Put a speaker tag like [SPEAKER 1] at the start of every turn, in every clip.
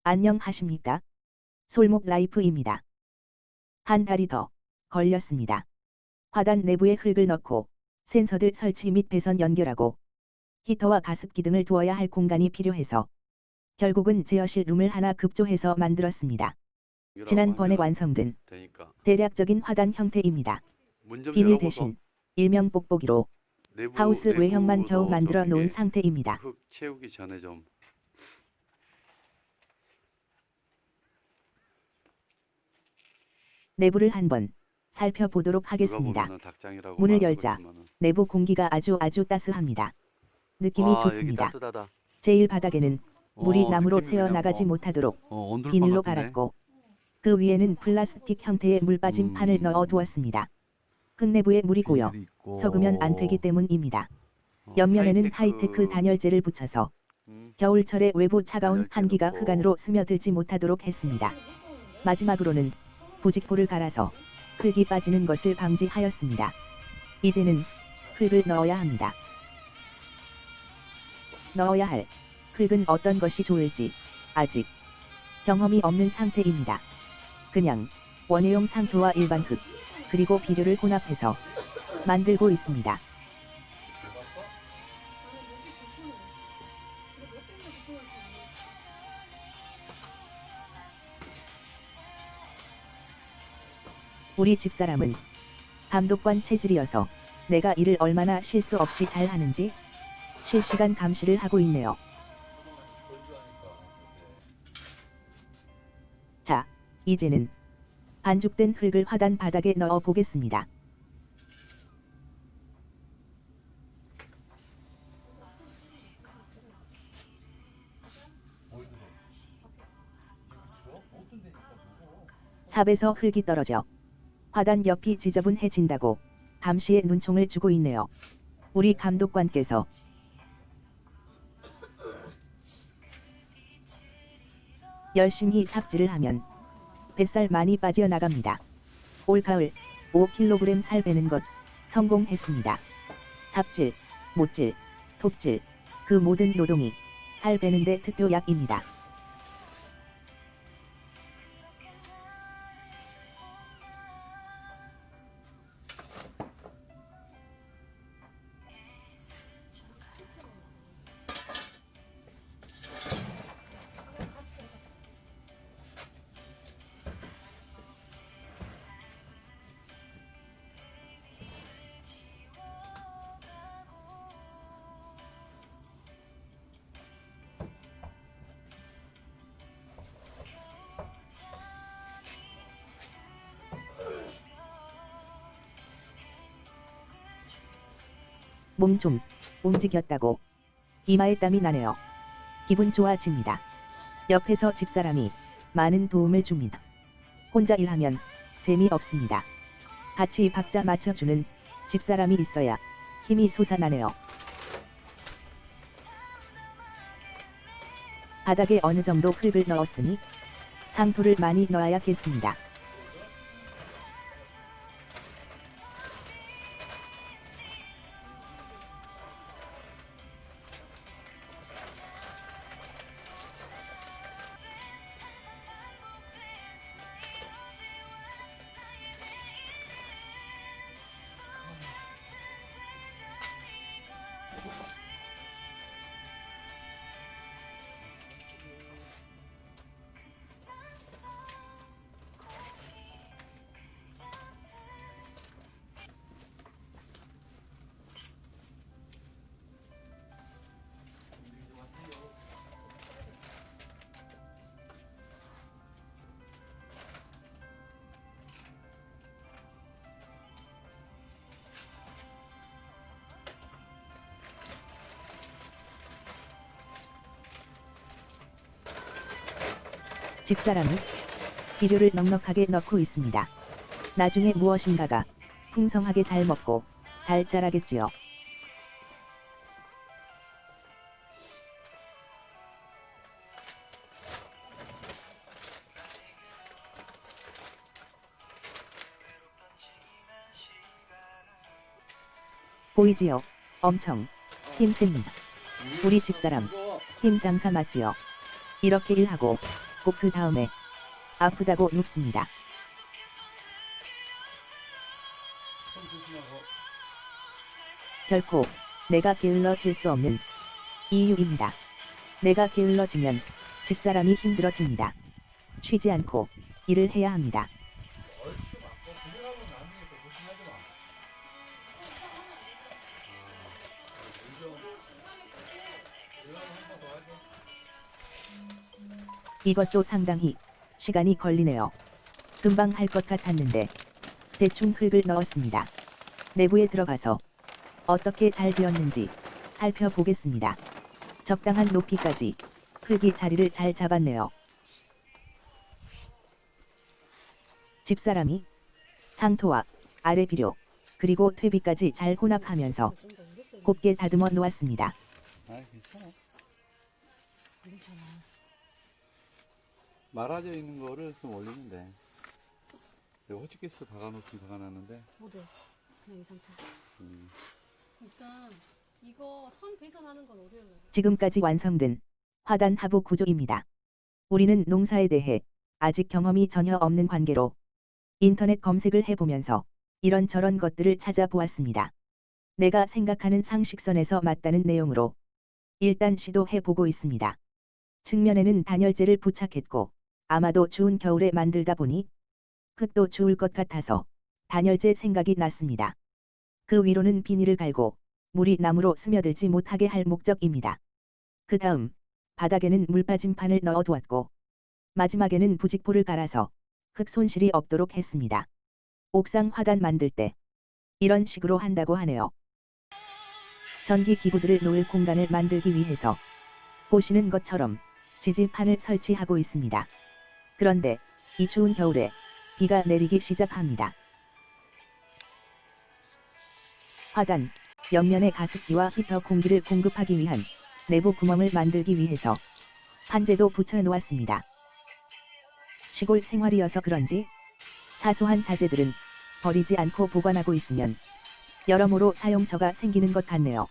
[SPEAKER 1] 안녕하십니까? 솔목 라이프입니다. 한 달이 더 걸렸습니다. 화단 내부에 흙을 넣고 센서들 설치 및 배선 연결하고 히터와 가습기 등을 두어야 할 공간이 필요해서 결국은 제어실 룸을 하나 급조해서 만들었습니다. 지난번에 완성된 대략적인 화단 형태입니다. 비닐 대신 일명 뽁뽁이로 하우스 외형만 겨우 만들어 놓은 상태입니다.
[SPEAKER 2] 흙 채우기 전에 좀
[SPEAKER 1] 내부를 한번 살펴보도록 하겠습니다. 문을 열자 내부 공기가 아주 따스합니다. 느낌이 좋습니다.
[SPEAKER 2] 따뜻하다.
[SPEAKER 1] 제일 바닥에는 물이 나무로
[SPEAKER 2] 느낌이
[SPEAKER 1] 새어
[SPEAKER 2] 그냥
[SPEAKER 1] 나가지 못하도록
[SPEAKER 2] 온돌방
[SPEAKER 1] 비닐로
[SPEAKER 2] 같은데?
[SPEAKER 1] 갈았고 그 위에는 플라스틱 형태의 물 빠진 판을 넣어 두었습니다. 흙내부에 물이 고여
[SPEAKER 2] 비닐이 있고.
[SPEAKER 1] 썩으면 안 되기 때문입니다. 옆면에는 하이테크 단열재를 붙여서 겨울철에 외부 차가운
[SPEAKER 2] 단열재
[SPEAKER 1] 한기가
[SPEAKER 2] 넣고.
[SPEAKER 1] 흙 안으로 스며들지 못하도록 했습니다. 마지막으로는 부직포를 갈아서 흙이 빠지는 것을 방지하였습니다. 이제는 흙을 넣어야 합니다. 넣어야 할 흙은 어떤 것이 좋을지 아직 경험이 없는 상태입니다. 그냥 원예용 상토와 일반 흙 그리고 비료를 혼합해서 만들고 있습니다. 우리 집사람은 감독관 체질이어서 내가 일을 얼마나 실수 없이 잘 하는지 실시간 감시를 하고 있네요. 자, 이제는 반죽된 흙을 화단 바닥에 넣어 보겠습니다. 삽에서 흙이 떨어져 화단 옆이 지저분해진다고 감시에 눈총을 주고 있네요. 우리 감독관께서 열심히 삽질을 하면 뱃살 많이 빠져나갑니다. 올가을 5kg 살 빼는 것 성공했습니다. 삽질, 못질, 톱질 그 모든 노동이 살 빼는데 특효약입니다. 몸 좀 움직였다고 이마에 땀이 나네요. 기분 좋아집니다. 옆에서 집사람이 많은 도움을 줍니다. 혼자 일하면 재미없습니다. 같이 박자 맞춰주는 집사람이 있어야 힘이 솟아나네요. 바닥에 어느 정도 흙을 넣었으니 상토를 많이 넣어야겠습니다. 집사람은 비료를 넉넉하게 넣고 있습니다. 나중에 무엇인가가 풍성하게 잘 먹고 잘 자라겠지요. 보이지요? 엄청 힘셉니다. 우리 집사람 힘 장사 맞지요? 이렇게 일하고 놓고 그 다음에 아프다고 눕습니다. 결코 내가 게을러질 수 없는 이유입니다. 내가 게을러지면 집사람이 힘들어집니다. 쉬지 않고 일을 해야 합니다. 이것도 상당히 시간이 걸리네요. 금방 할 것 같았는데 대충 흙을 넣었습니다. 내부에 들어가서 어떻게 잘 되었는지 살펴보겠습니다. 적당한 높이까지 흙이 자리를 잘 잡았네요. 집사람이 상토와 아래 비료 그리고 퇴비까지 잘 혼합하면서 곱게 다듬어 놓았습니다.
[SPEAKER 2] 괜찮아. 말아져 있는 거를 좀 올리면 돼. 호치키스 박아놓긴 박아놨는데.
[SPEAKER 3] 못해. 그냥 이 상태. 일단 이거 선 배선하는 건 어려워요.
[SPEAKER 1] 지금까지 완성된 화단 하부 구조입니다. 우리는 농사에 대해 아직 경험이 전혀 없는 관계로 인터넷 검색을 해보면서 이런저런 것들을 찾아보았습니다. 내가 생각하는 상식선에서 맞다는 내용으로 일단 시도해보고 있습니다. 측면에는 단열재를 부착했고 아마도 추운 겨울에 만들다 보니 흙도 추울 것 같아서 단열재 생각이 났습니다. 그 위로는 비닐을 갈고 물이 나무로 스며들지 못하게 할 목적입니다. 그 다음 바닥에는 물빠짐판을 넣어두었고 마지막에는 부직포를 갈아서 흙 손실이 없도록 했습니다. 옥상 화단 만들 때 이런 식으로 한다고 하네요. 전기 기구들을 놓을 공간을 만들기 위해서 보시는 것처럼 지지판을 설치하고 있습니다. 그런데 이 추운 겨울에 비가 내리기 시작합니다. 화단 옆면에 가습기와 히터 공기를 공급하기 위한 내부 구멍을 만들기 위해서 판재도 붙여 놓았습니다. 시골 생활이어서 그런지 사소한 자재들은 버리지 않고 보관하고 있으면 여러모로 사용처가 생기는 것 같네요.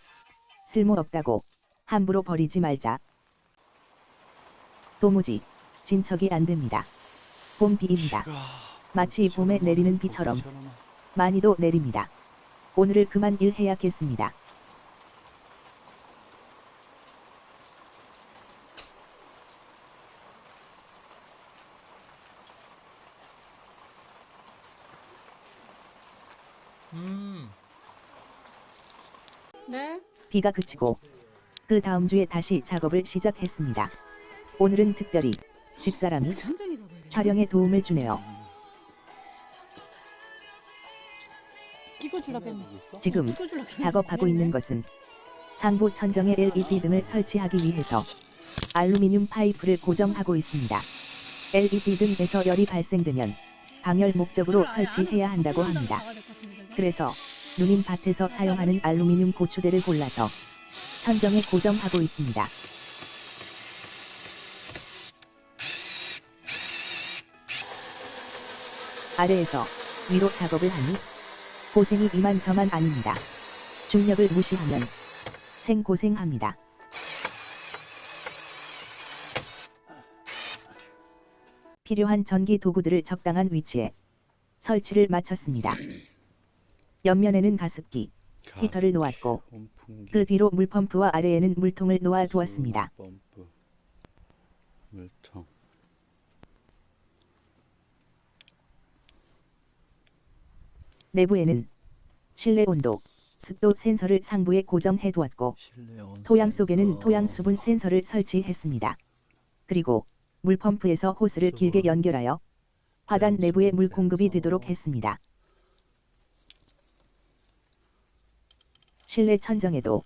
[SPEAKER 1] 쓸모없다고 함부로 버리지 말자. 도무지 진척이 안 됩니다. 봄 비입니다. 마치 봄에 내리는 비처럼 많이도 내립니다. 오늘을 그만 일해야겠습니다.
[SPEAKER 3] 네?
[SPEAKER 1] 비가 그치고 그 다음 주에 다시 작업을 시작했습니다. 오늘은 특별히 집사람이 촬영에 도움을 주네요.
[SPEAKER 3] 끼고 줄라고 했네.
[SPEAKER 1] 지금 작업하고 있는 것은 상부 천정에 LED 등을 설치하기 위해서 알루미늄 파이프를 고정하고 있습니다. LED 등에서 열이 발생되면 방열 목적으로 설치해야 한다고 합니다. 그래서 누님 밭에서 사용하는 알루미늄 고추대를 골라서 천정에 고정하고 있습니다. 아래에서 위로 작업을 하니 고생이 이만저만 아닙니다. 중력을 무시하면 생고생합니다. 필요한 전기 도구들을 적당한 위치에 설치를 마쳤습니다. 옆면에는 가습기, 히터를 놓았고 그 뒤로 물펌프와 아래에는 물통을 놓아 두었습니다.
[SPEAKER 2] 물통.
[SPEAKER 1] 내부에는 실내 온도, 습도 센서를 상부에 고정해 두었고 토양 속에는 토양 수분 센서를 설치했습니다. 그리고 물펌프에서 호스를 길게 연결하여 화단 내부에 물 공급이 되도록 했습니다. 실내 천정에도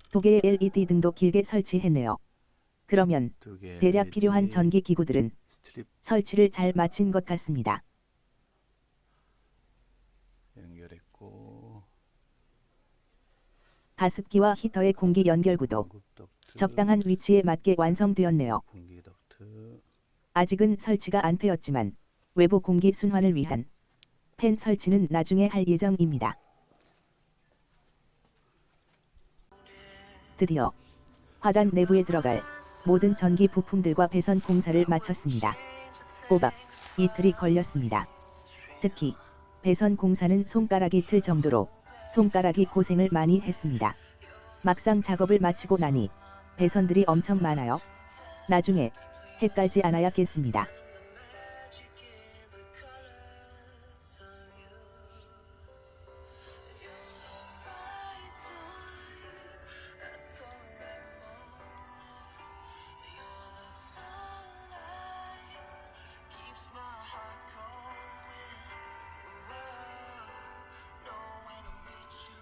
[SPEAKER 1] 2개의 LED 등도 길게 설치했네요. 그러면 대략 필요한 전기 기구들은 설치를 잘 마친 것 같습니다.
[SPEAKER 2] 연결했고
[SPEAKER 1] 가습기와 히터의 공기 연결구도 적당한 위치에 맞게 완성되었네요.
[SPEAKER 2] 공기 덕트.
[SPEAKER 1] 아직은 설치가 안 되었지만 외부 공기 순환을 위한 팬 설치는 나중에 할 예정입니다. 드디어 화단 내부에 들어갈 모든 전기 부품들과 배선 공사를 마쳤습니다. 꼬박 이틀이 걸렸습니다. 특히 배선 공사는 손가락이 틀 정도로 손가락이 고생을 많이 했습니다. 막상 작업을 마치고 나니 배선들이 엄청 많아요. 나중에 헷갈지 않아야겠습니다.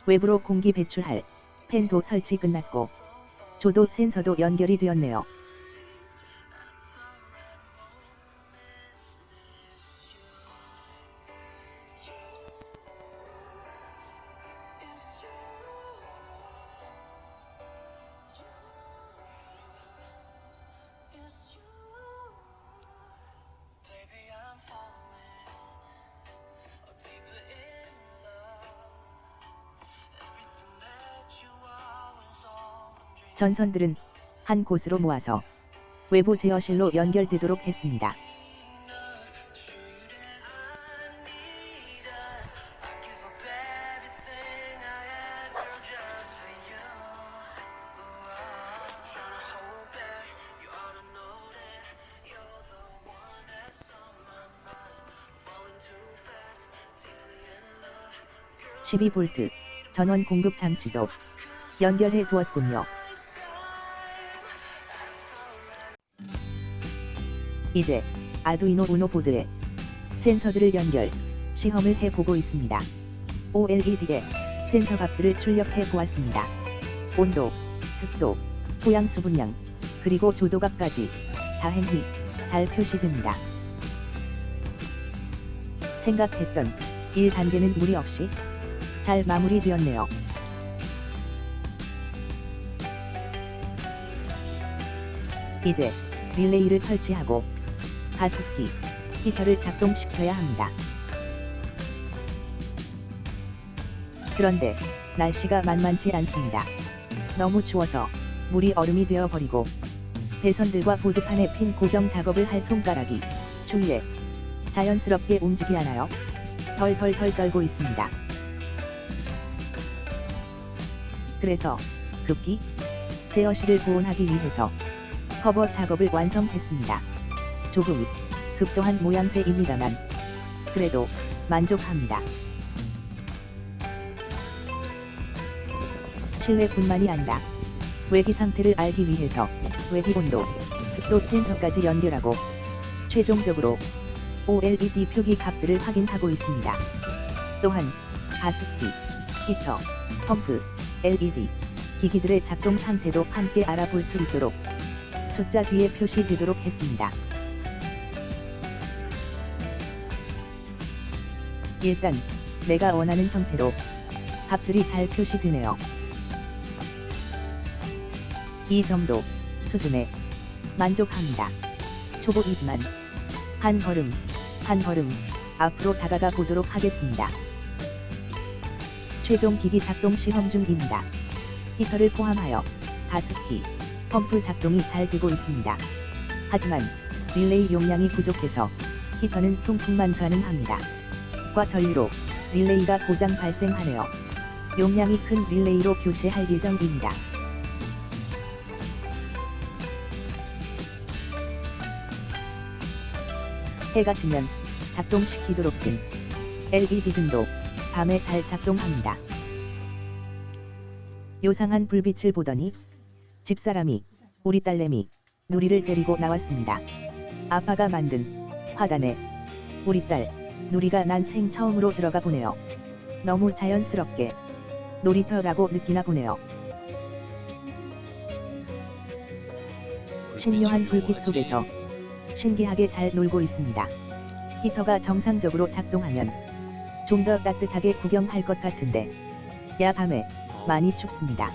[SPEAKER 1] 외부로 공기 배출할 팬도 설치 끝났고 조도 센서도 연결이 되었네요. 전선들은 한 곳으로 모아서 외부 제어실로 연결되도록 했습니다. (12V) 전원 공급 장치도 연결해 두었군요. 이제 아두이노 우노 보드에 센서들을 연결, 시험을 해보고 있습니다. OLED에 센서 값들을 출력해 보았습니다. 온도, 습도, 토양 수분량, 그리고 조도각까지 다행히 잘 표시됩니다. 생각했던 1단계는 무리 없이 잘 마무리되었네요. 이제 릴레이를 설치하고 가습기, 히터를 작동시켜야 합니다. 그런데 날씨가 만만치 않습니다. 너무 추워서 물이 얼음이 되어 버리고 배선들과 보드판에 핀 고정 작업을 할 손가락이 추위에 자연스럽게 움직이 않아요. 덜덜덜 떨고 있습니다. 그래서 급기 제어실을 보온하기 위해서 커버 작업을 완성했습니다. 조금 급조한 모양새입니다만 그래도 만족합니다. 실내뿐만이 아니라 외기 상태를 알기 위해서 외기 온도, 습도 센서까지 연결하고 최종적으로 OLED 표기 값들을 확인하고 있습니다. 또한 가습기, 히터, 펌프, LED 기기들의 작동 상태도 함께 알아볼 수 있도록 숫자 뒤에 표시되도록 했습니다. 일단 내가 원하는 형태로 값들이 잘 표시되네요. 이 정도 수준에 만족합니다. 초보이지만 한 걸음 한 걸음 앞으로 다가가 보도록 하겠습니다. 최종 기기 작동 시험 중입니다. 히터를 포함하여 가습기, 펌프 작동이 잘 되고 있습니다. 하지만 릴레이 용량이 부족해서 히터는 송풍만 가능합니다. 과 전류로 릴레이가 고장 발생하네요. 용량이 큰 릴레이로 교체할 예정입니다. 해가 지면 작동시키도록 된 LED 등도 밤에 잘 작동합니다. 요상한 불빛을 보더니 집사람이 우리 딸내미 누리를 데리고 나왔습니다. 아빠가 만든 화단에 우리 딸 누리가 난생 처음으로 들어가 보네요. 너무 자연스럽게 놀이터라고 느끼나 보네요. 신묘한 불빛 속에서 신기하게 잘 놀고 있습니다. 히터가 정상적으로 작동하면 좀 더 따뜻하게 구경할 것 같은데 야밤에 많이 춥습니다.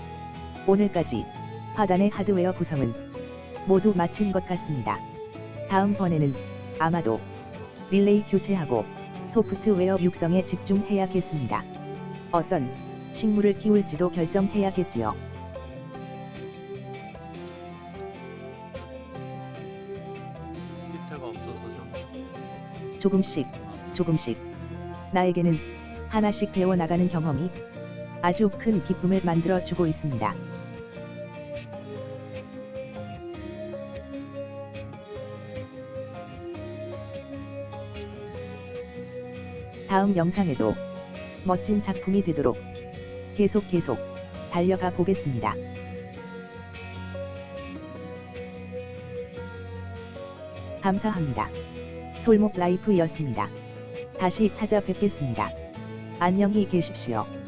[SPEAKER 1] 오늘까지 화단의 하드웨어 구성은 모두 마친 것 같습니다. 다음번에는 아마도 릴레이 교체하고 소프트웨어 육성에 집중해야겠습니다. 어떤 식물을 키울지도 결정해야겠지요. 조금씩 나에게는 하나씩 배워나가는 경험이 아주 큰 기쁨을 만들어 주고 있습니다. 다음 영상에도 멋진 작품이 되도록 계속 달려가 보겠습니다. 감사합니다. 솔목 라이프였습니다. 다시 찾아뵙겠습니다. 안녕히 계십시오.